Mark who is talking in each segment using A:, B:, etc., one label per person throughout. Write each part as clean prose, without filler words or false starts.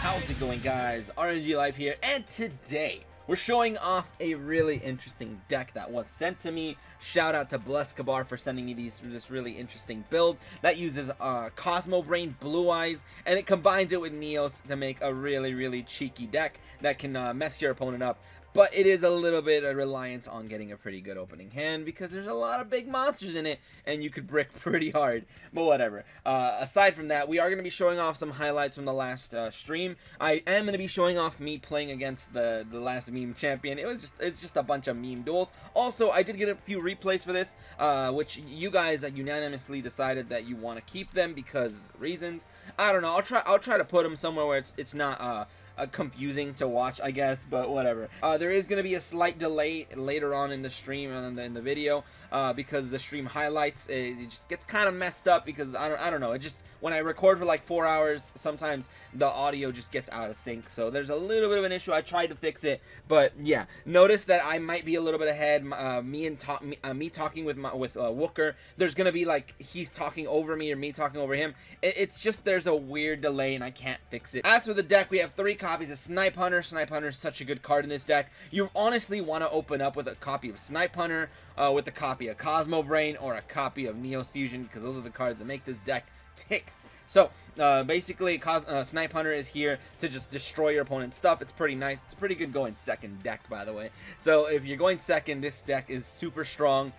A: How's it going, guys? aRenG Live here, and today we're showing off a really interesting deck that was sent to me. Shout out to Blescabar for sending me this really interesting build that uses Cosmo Brain, Blue Eyes, and it combines it with NEOS to make a really cheeky deck that can mess your opponent up. But it is a little bit reliant on getting a pretty good opening hand because there's a lot of big monsters in it and you could brick pretty hard. But whatever. Aside from that, we are going to be showing off some highlights from the last stream. I am going to be showing off me playing against the last meme champion. It's just a bunch of meme duels. Also, I did get a few replays for this, which you guys unanimously decided that you want to keep them because reasons. I don't know. I'll try to put them somewhere where it's not confusing to watch, I guess, but whatever. There is going to be a slight delay later on in the stream and in the video because the stream highlights, it just gets kind of messed up because I don't know, it just, when I record for like 4 hours, sometimes the audio just gets out of sync, so there's a little bit of an issue. I tried to fix it, but yeah, notice that I might be a little bit ahead. Me talking with Wooker, there's gonna be like he's talking over me or me talking over him. It's just there's a weird delay and I can't fix it. As for the deck, we have 3 copies of Snipe Hunter. Snipe Hunter is such a good card in this deck. You honestly want to open up with a copy of Snipe Hunter, with a copy of Cosmo Brain, or a copy of NEOS Fusion, because those are the cards that make this deck tick. So basically, Snipe Hunter is here to just destroy your opponent's stuff. It's pretty nice. It's pretty good going second deck, by the way. So if you're going second, this deck is super strong.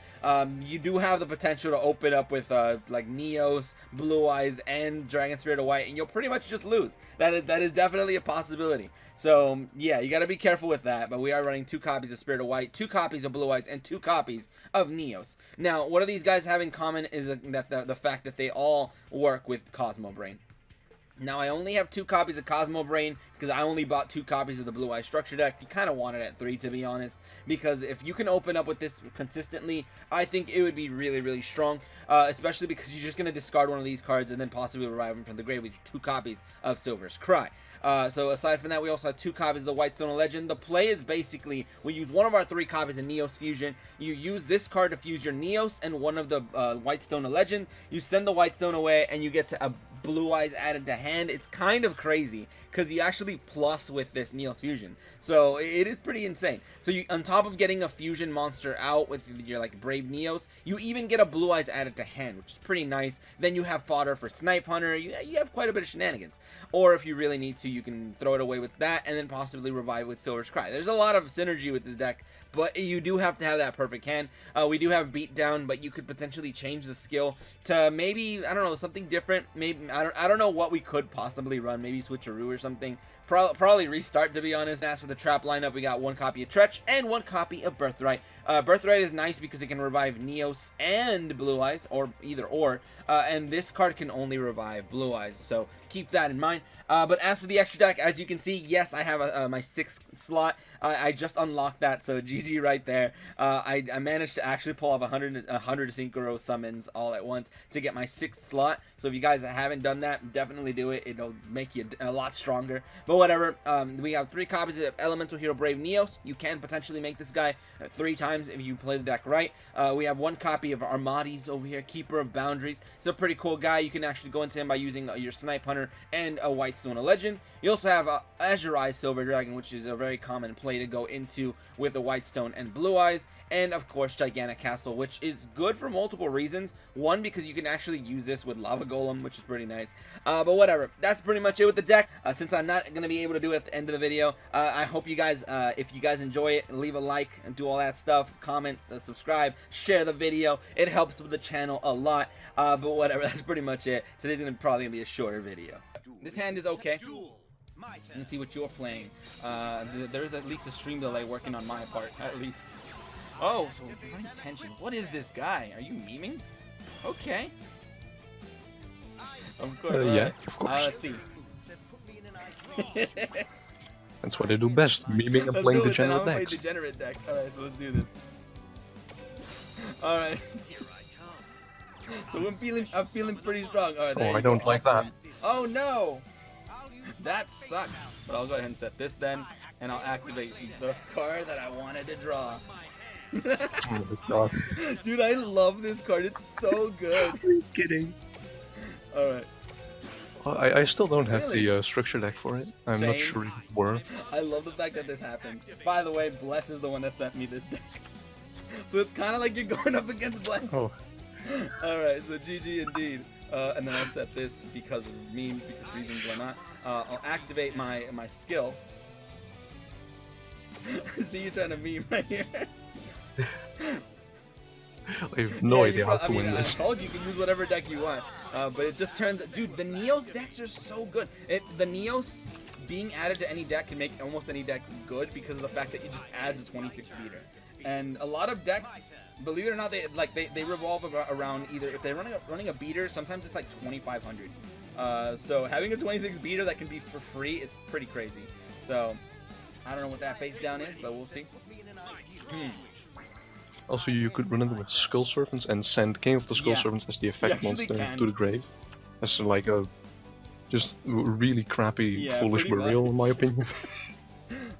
A: You do have the potential to open up with like NEOS, Blue Eyes, and Dragon Spirit of White, and you'll pretty much just lose. That is definitely a possibility. So yeah, you got to be careful with that. But we are running 2 copies of Spirit of White, 2 copies of Blue Eyes, and 2 copies of NEOS. Now, what do these guys have in common is that the fact that they all work with Cosmo Brain. Now, I only have 2 copies of Cosmo Brain because I only bought 2 copies of the Blue Eye Structure deck. You kind of want it at 3, to be honest, because if you can open up with this consistently, I think it would be really strong, especially because you're just going to discard one of these cards and then possibly revive them from the grave with 2 copies of Silver's Cry. So aside from that, we also have 2 copies of the Whitestone of Legend. The play is basically, we use one of our 3 copies of NEOS Fusion. You use this card to fuse your NEOS and one of the Whitestone of Legend. You send the Whitestone away and you get to a Blue Eyes added to hand. It's kind of crazy because you actually plus with this NEOS Fusion, so it is pretty insane. So you, on top of getting a fusion monster out with your like Brave NEOS, you even get a Blue Eyes added to hand, which is pretty nice. Then you have fodder for Snipe Hunter. You have quite a bit of shenanigans, or if you really need to, you can throw it away with that and then possibly revive with Silver's Cry. There's a lot of synergy with this deck, but you do have to have that perfect hand. We do have Beatdown, but you could potentially change the skill to maybe, I don't know, something different. Maybe I don't know what we could possibly run. Maybe Switcheroo or something. Probably restart, to be honest. As for the trap lineup, we got 1 copy of Tretch and 1 copy of Birthright. Birthright is nice because it can revive NEOS and Blue Eyes, or either or, and this card can only revive Blue Eyes, so keep that in mind. But as for the extra deck, as you can see, yes, I have my 6th slot. I just unlocked that, so GG right there. I managed to actually pull off 100 Synchro summons all at once to get my 6th slot. So if you guys haven't done that, definitely do it. It'll make you a lot stronger. But whatever, we have 3 copies of Elemental Hero Brave NEOS. You can potentially make this guy 3 times if you play the deck right. We have 1 copy of Armades over here, Keeper of Boundaries. He's a pretty cool guy. You can actually go into him by using your Snipe Hunter and a Whitestone of Legend. You also have Azure Eyes Silver Dragon, which is a very common play to go into with a Whitestone and Blue Eyes. And of course, Gigantic Castle, which is good for multiple reasons. 1, because you can actually use this with Lava Golem, which is pretty nice. But whatever, that's pretty much it with the deck. Since I'm not going to be able to do it at the end of the video, I hope you guys, if you guys enjoy it, leave a like and do all that stuff. Comment, subscribe, share the video. It helps with the channel a lot. But whatever, that's pretty much it. Today's probably going to be a shorter video. This hand is okay. Let's see what you're playing. There's at least a stream delay working on my part, at least. Oh, so running tension. What is this guy? Are you memeing? Okay. Of course.
B: Yeah, of course.
A: Let's see.
B: That's what I do best. Memeing and playing degenerate decks.
A: Degenerate deck. Alright, so let's do this. Alright. So I'm feeling pretty strong. Alright,
B: Oh, I don't like that.
A: Oh no! That sucks. But I'll go ahead and set this then, and I'll activate the card that I wanted to draw.
B: Oh my god.
A: Dude, I love this card. It's so good.
B: Are you kidding?
A: Alright.
B: I still don't have
A: Really?
B: the structure deck for it. I'm not
A: Same.
B: sure if it's worth.
A: I love the fact that this happened. By the way, Bless is the one that sent me this deck. So it's kind of like you're going up against Bless.
B: Oh.
A: Alright, so GG indeed. And then I'll set this because of meme, because reasons why not. I'll activate my skill. See you trying to meme right here.
B: I have no
A: Yeah,
B: idea how to win
A: I
B: this.
A: told you can use whatever deck you want. But it just turns... Dude, the NEOS decks are so good. The NEOS being added to any deck can make almost any deck good because of the fact that it just adds a 26 beater. And a lot of decks, believe it or not, they revolve around either... If they're running a beater, sometimes it's like 2,500. So having a 26 beater that can be for free, it's pretty crazy. So I don't know what that face down is, but we'll see.
B: Also, you could run it with Skull Servants and send King of the Skull
A: Yeah.
B: Servants as the effect
A: You actually
B: monster
A: can.
B: to the grave. That's like a just really crappy,
A: Yeah,
B: foolish
A: pretty
B: burial, in my
A: much.
B: opinion.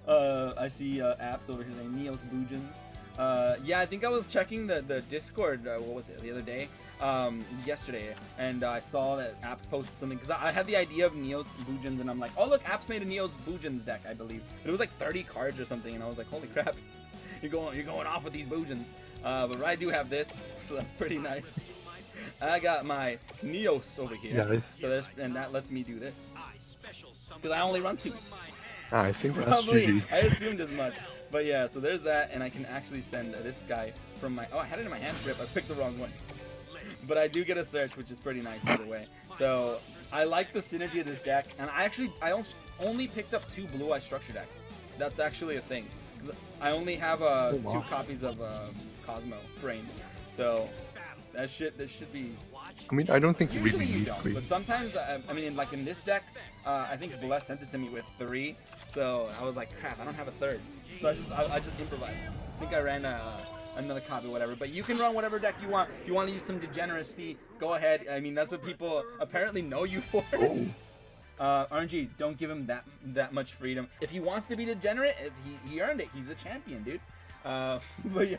A: I see apps over here saying NEOS Boojins. Yeah, I think I was checking the Discord, what was it, the other day? Yesterday, and I saw that apps posted something, because I had the idea of NEOS Boojins, and I'm like, oh look, apps made a NEOS Boojins deck, I believe. But it was like 30 cards or something, and I was like, holy crap, you're going off with these Boojins. But I do have this, so that's pretty nice. I got my NEOS over here,
B: Nice.
A: so and that lets me do this. Because I only run 2.
B: I think that's
A: Probably.
B: GG.
A: I assumed as much. But yeah, so there's that, and I can actually send this guy from my... Oh, I had it in my hand grip. I picked the wrong one. But I do get a search, which is pretty nice either way. So I like the synergy of this deck, and I only picked up 2 Blue Eye structure decks. That's actually a thing. 'Cause I only have 2 copies of Cosmo Brain. So this should be...
B: I mean, I don't think you
A: Usually
B: really
A: you
B: need
A: don't,
B: 3.
A: but sometimes, I mean, like in this deck, I think Bless sent it to me with 3, so I was like, crap, I don't have a 3rd. So I just improvised. I think I ran another copy, whatever. But you can run whatever deck you want. If you want to use some degeneracy, go ahead. I mean, that's what people apparently know you for.
B: Oh.
A: aRenG, don't give him that much freedom. If he wants to be degenerate, he earned it. He's a champion, dude. But yeah.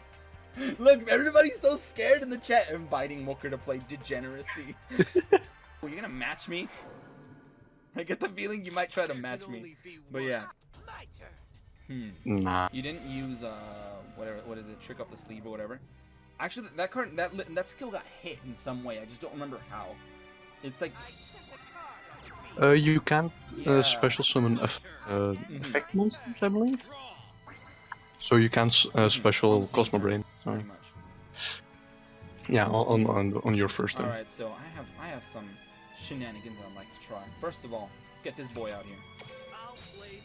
A: Look, everybody's so scared in the chat. Inviting Mooker to play degeneracy. You're gonna match me? I get the feeling you might try to match me. But yeah.
B: Nah.
A: You didn't use whatever, what is it, trick up the sleeve or whatever. Actually, that card, that skill got hit in some way. I just don't remember how. It's like...
B: You can't
A: Yeah.
B: special summon effect monsters, I believe. So you can't special Cosmo Brain.
A: Pretty much.
B: Yeah, on your first turn.
A: Alright, so I have some shenanigans I'd like to try. First of all, let's get this boy out here.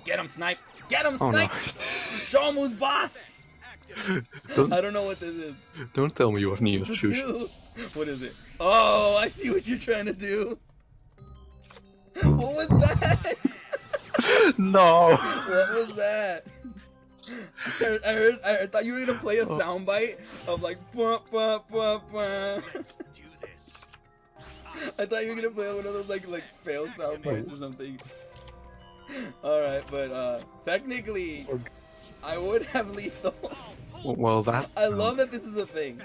A: Get him, Snipe! Get him,
B: Oh,
A: Snipe!
B: no.
A: Show him who's boss! I don't know what this is.
B: Don't tell me you have NEOS
A: It's a
B: shoes.
A: 2. What is it? Oh, I see what you're trying to do. What was that?
B: No!
A: What was that? I thought you were gonna play a soundbite of like blah, blah, blah, blah. I thought you were gonna play one of those like fail soundbites or something. Alright, but technically I would have lethal.
B: Well, that...
A: I love that this is a thing.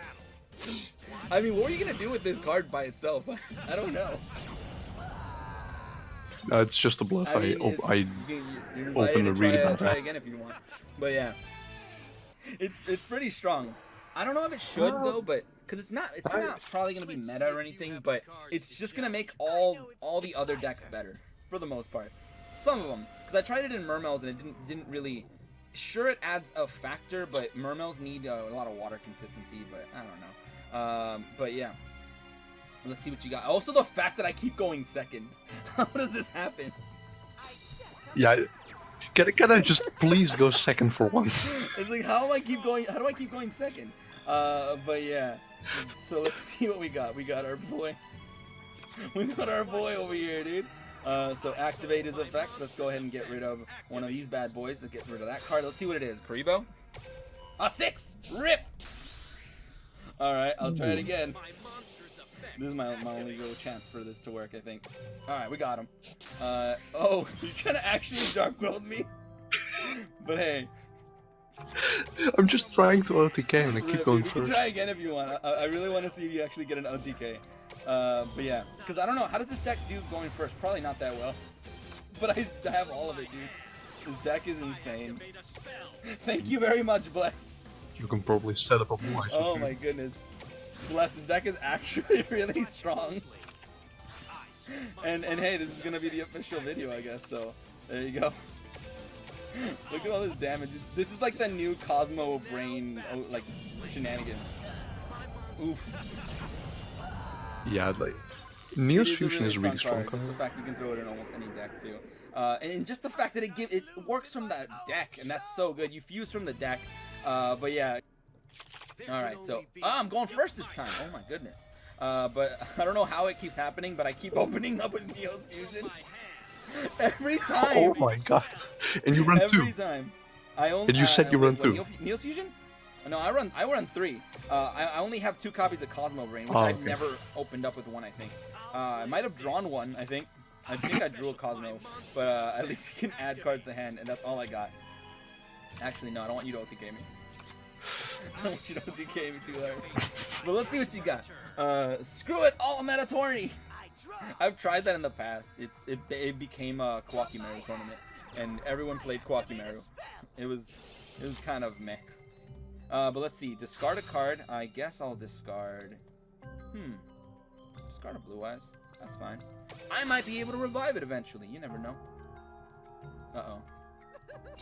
A: I mean, what are you gonna do with this card by itself? I don't know.
B: It's just a bluff.
A: I mean, you're invited
B: opened
A: to
B: a really bad
A: try
B: app.
A: again if you want. But yeah, it's pretty strong. I don't know if it should though, but because it's not probably gonna be meta or anything, but it's just gonna make all the other decks better for the most part. Some of them, because I tried it in Mermails and it didn't really. Sure, it adds a factor, but Mermails need a lot of water consistency. But I don't know. But yeah. Let's see what you got. Also, the fact that I keep going second. How does this happen?
B: Yeah, can I just please go second for once?
A: It's like, how do I keep going second? But yeah. So let's see what we got. We got our boy. We got our boy over here, dude. So activate his effect. Let's go ahead and get rid of one of these bad boys. Let's get rid of that card. Let's see what it is. Karibo? A 6! Rip! Alright, I'll try it again. This is my only real chance for this to work, I think. Alright, we got him. Oh, you're trying to actually Dark World me? But hey.
B: I'm just trying to OTK and I keep going
A: You can
B: first.
A: try again if you want. I really want to see if you actually get an OTK. But yeah, because I don't know, how does this deck do going first? Probably not that well. But I have all of it, dude. This deck is insane. Thank you very much, Bless.
B: You can probably set up a more.
A: Oh my goodness. Bless, this deck is actually really strong. And hey, this is gonna be the official video, I guess, so there you go. Look at all this damage. This is like the new Cosmo Brain, like, shenanigans. Oof.
B: Yeah, like, NEOS Fusion is a really
A: strong
B: strong card.
A: Just the fact you can throw it in almost any deck, too. And just the fact that it works from that deck, and that's so good. You fuse from the deck, but yeah. Alright, so, I'm going first this time. Oh my goodness. But I don't know how it keeps happening, but I keep opening up with NEOS Fusion. Every time.
B: Oh my god. And you run two.
A: Every time. I only,
B: and you said you run two.
A: NEOS Fusion? No, I run three. I only have 2 copies of Cosmo Brain, which I've never opened up with one, I think. I might have drawn one, I think. I think I drew a Cosmo, but at least you can add cards to hand, and that's all I got. Actually, no, I don't want you to OTK me. I don't want you to OTK me too hard. But let's see what you got. Screw it, all meta tourney. I've tried that in the past. It became a Kwakimaru tournament, and everyone played Kwakimaru. It was kind of meh. But let's see. Discard a card. I guess I'll discard. Discard a Blue Eyes. That's fine. I might be able to revive it eventually. You never know. Uh-oh.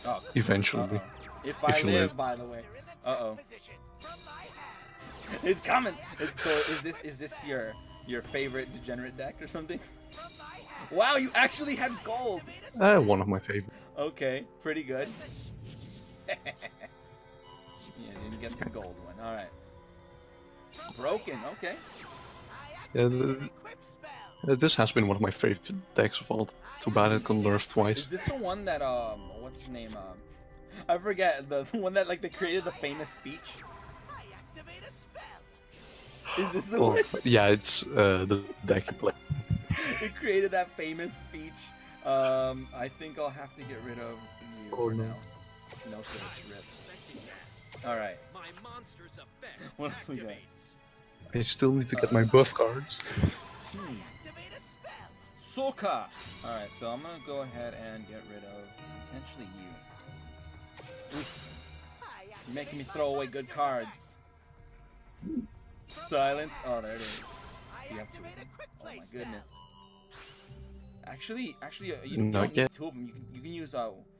A: Oh.
B: Eventually.
A: If I live, by the way. Uh-oh. It's coming. So is this your favorite degenerate deck or something? Wow, you actually had gold.
B: One of my favorites.
A: Okay, pretty good. Yeah, didn't get the gold one. All right. Broken. Okay.
B: This has been one of my favorite decks of all. Too bad it got nerfed twice.
A: Is this the one that what's his name? I forget, the one that like they created the famous speech. Is this the one?
B: Yeah, it's the deck you play.
A: It created that famous speech. I think I'll have to get rid of you for now. No search, rip. All right. What else we got?
B: I still need to get my buff cards.
A: Soka! Alright, so I'm gonna go ahead and get rid of potentially you. Oof. You're making me throw away good cards. Silence. Oh, there it is. You have 2 of them. Oh my goodness. Actually, you don't need 2 of them. You can use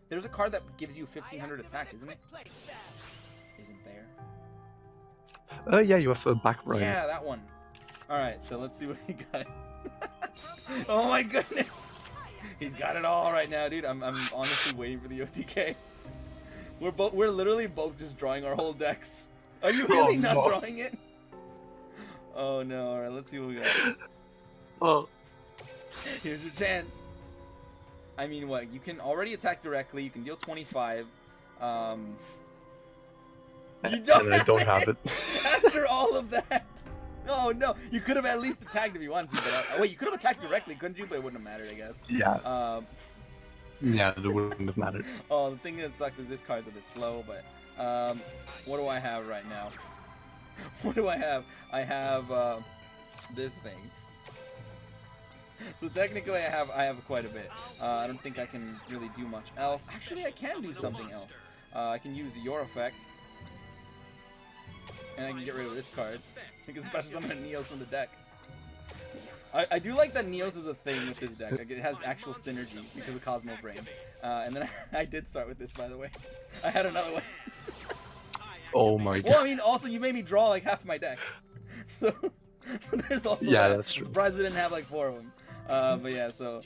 A: there's a card that gives you 1500 attack, isn't it? Isn't there?
B: Yeah, you have a back right.
A: Yeah, that one. Alright, so let's see what he got. Oh my goodness! He's got it all right now, dude. I'm honestly waiting for the OTK. We're literally both just drawing our whole decks. Are you really not drawing it? Oh no! All right, let's see what we got.
B: Oh.
A: Here's your chance. I mean, what? You can already attack directly. You can deal 25. You don't.
B: And I don't have it.
A: After all of that. Oh no! You could have at least attacked if you wanted to. But wait, you could have attacked directly, couldn't you? But it wouldn't have mattered, I guess.
B: Yeah. Yeah, it wouldn't have mattered.
A: Oh, the thing that sucks is this card's a bit slow. But what do I have right now? What do I have? I have this thing. So technically, I have quite a bit. I don't think I can really do much else. Actually, I can do something else. I can use your effect, and I can get rid of this card. I can special summon a NEOS from the deck. I do like that NEOS is a thing with this deck. Like, it has actual synergy because of Cosmo Brain. And then I did start with this, by the way. I had another one.
B: Oh my god.
A: Well, I mean, also you made me draw like half my deck. So there's also that.
B: That's true.
A: I'm surprised we didn't have like 4 of them. But yeah, so.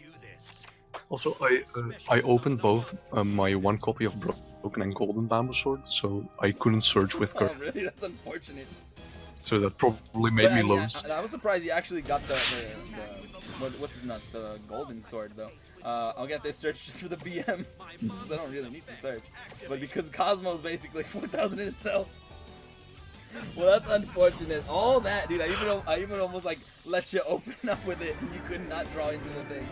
B: Also, I opened both my 1 copy of Broken and Golden Bamboo Sword, so I couldn't search with
A: Oh, really? That's unfortunate.
B: So that probably made me lose.
A: I was surprised you actually got the what's his nuts, the golden sword though. I'll get this search just for the BM. I don't really need to search, but because Cosmo is basically 4,000 in itself. Well, that's unfortunate. All that, dude. I even almost like let you open up with it, and you could not draw into the thing.